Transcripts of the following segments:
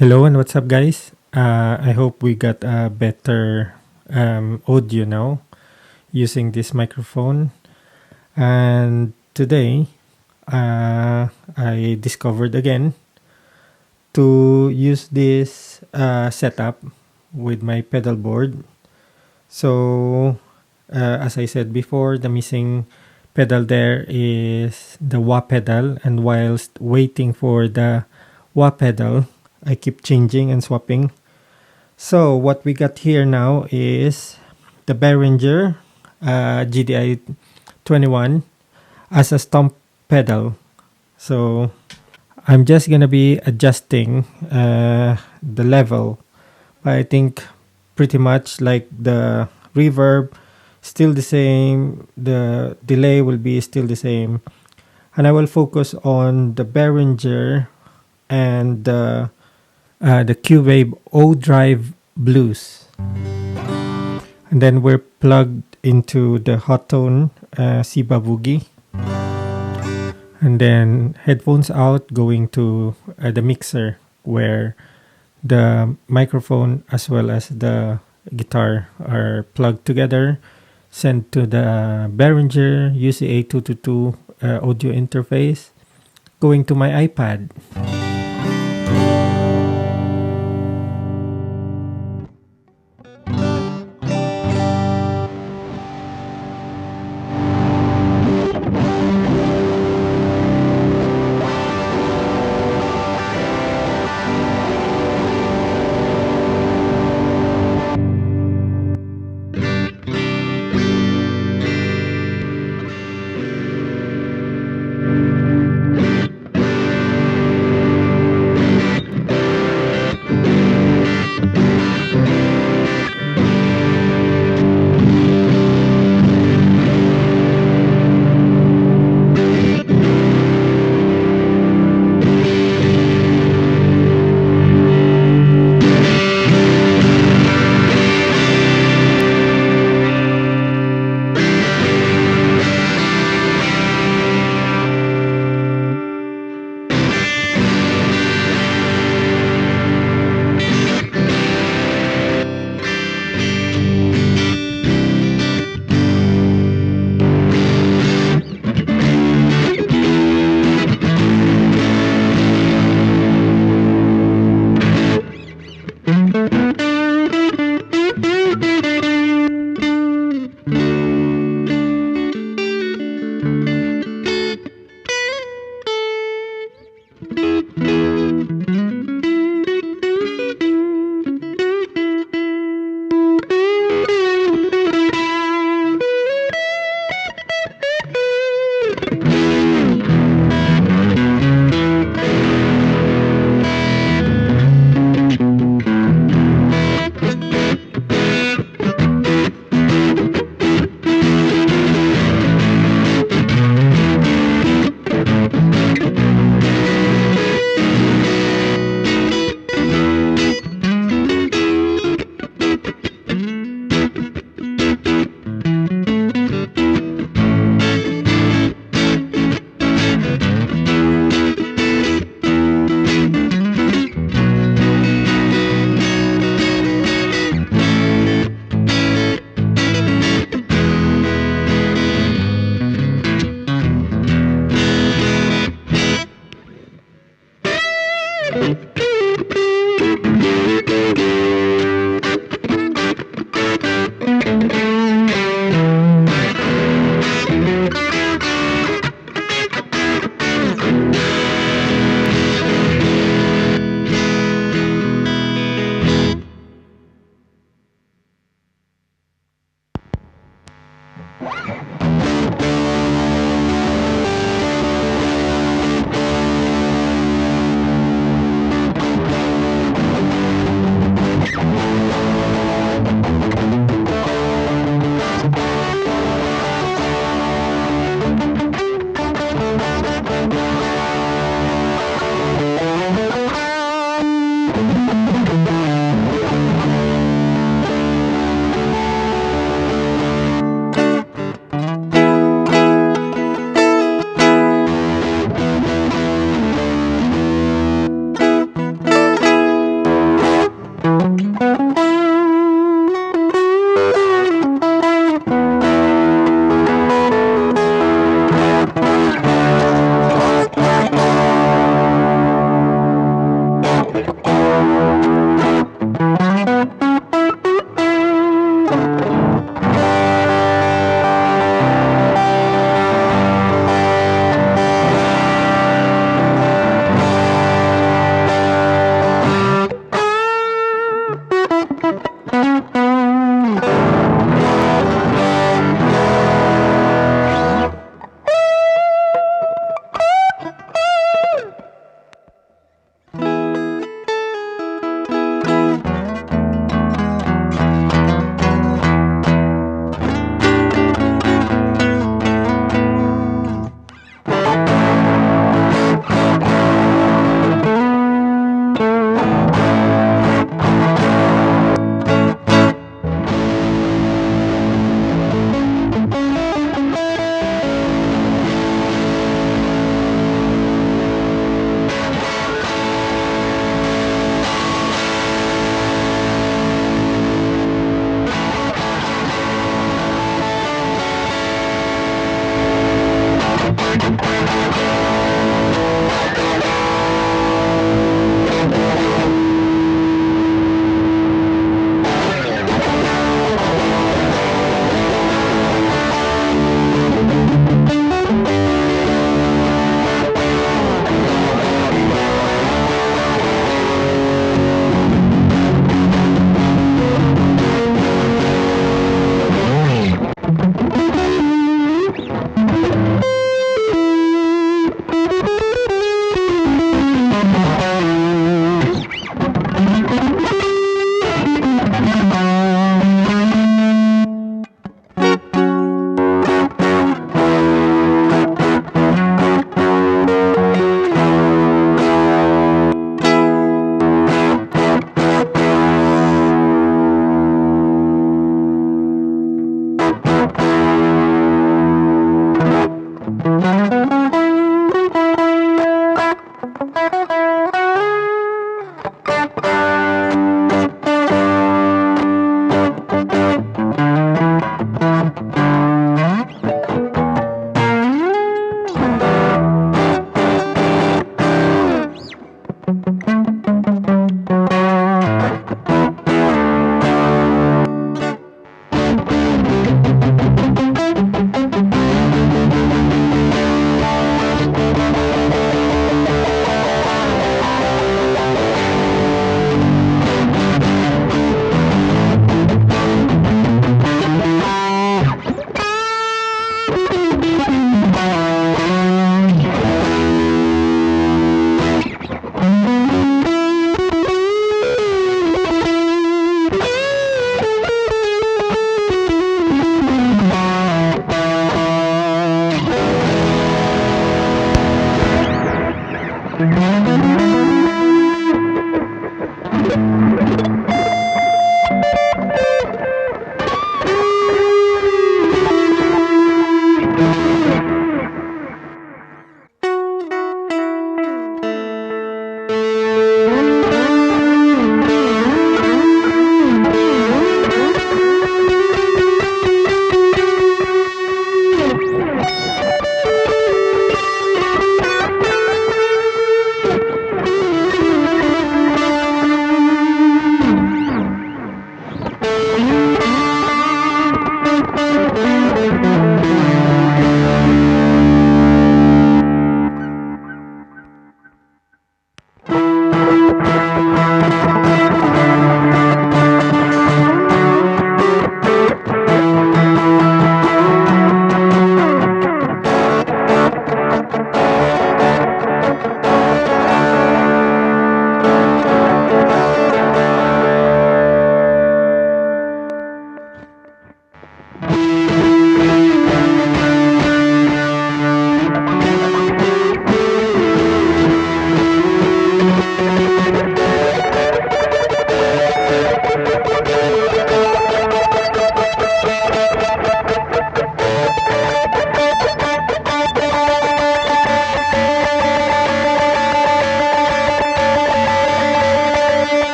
Hello and what's up, guys? I hope we got a better audio now using this microphone. And today, I discovered again to use this setup with my pedal board. So, as I said before, the missing pedal there is the wah pedal, and whilst waiting for the wah pedal, I keep changing and swapping. So what we got here now is the Behringer GDi21 as a stomp pedal. So I'm just gonna be adjusting the level. I think pretty much like the reverb still the same, the delay will be still the same, and I will focus on the Behringer and the Cuvave Odrive Blues. And then we're plugged into the Hotone Siva Boogie. And then headphones out, going to the mixer where the microphone as well as the guitar are plugged together, sent to the Behringer UCA222 audio interface, going to my iPad.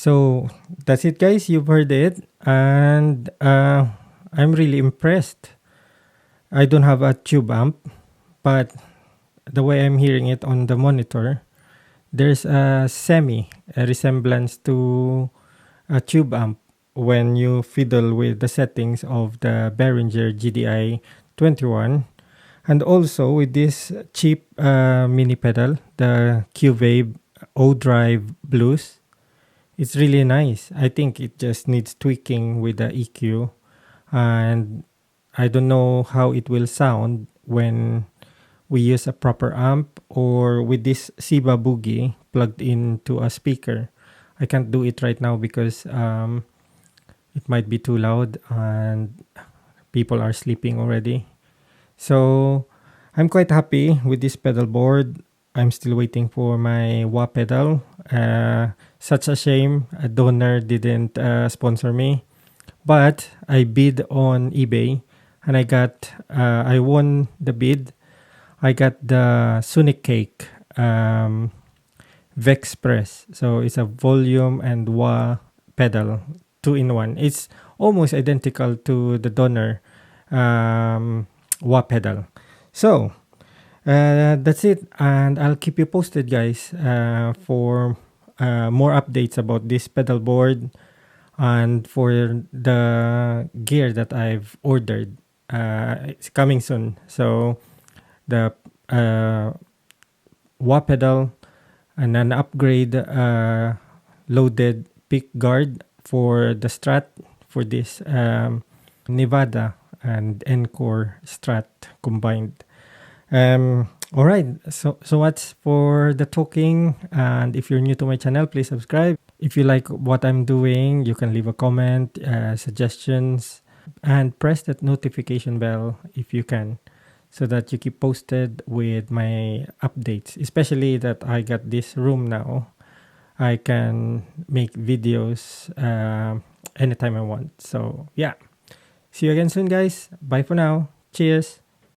So that's it, guys. You've heard it, and I'm really impressed. I don't have a tube amp, but the way I'm hearing it on the monitor, there's a resemblance to a tube amp when you fiddle with the settings of the Behringer GDi21, and also with this cheap mini pedal, the Cuvave Odrive Blues. It's really nice. I think it just needs tweaking with the EQ, and I don't know how it will sound when we use a proper amp or with this Siva Boogie plugged into a speaker. I can't do it right now because it might be too loud and people are sleeping already. So I'm quite happy with this pedal board. I'm still waiting for my wah pedal. Such a shame a donor didn't sponsor me. But I bid on eBay and I won the bid. I got the Sonic Cake Vex Press. So it's a volume and wah pedal, 2-in-1. It's almost identical to the donor wah pedal. So that's it, and I'll keep you posted, guys, for more updates about this pedal board and for the gear that I've ordered. It's coming soon. So the wah pedal and an upgrade loaded pick guard for the Strat for this Nevada and Encore Strat combined. All right, so much for the talking, and if you're new to my channel, please subscribe. If you like what I'm doing, you can leave a comment, suggestions, and press that notification bell if you can, so that you keep posted with my updates, especially that I got this room now. I can make videos anytime I want. So yeah, see you again soon, guys. Bye for now. Cheers.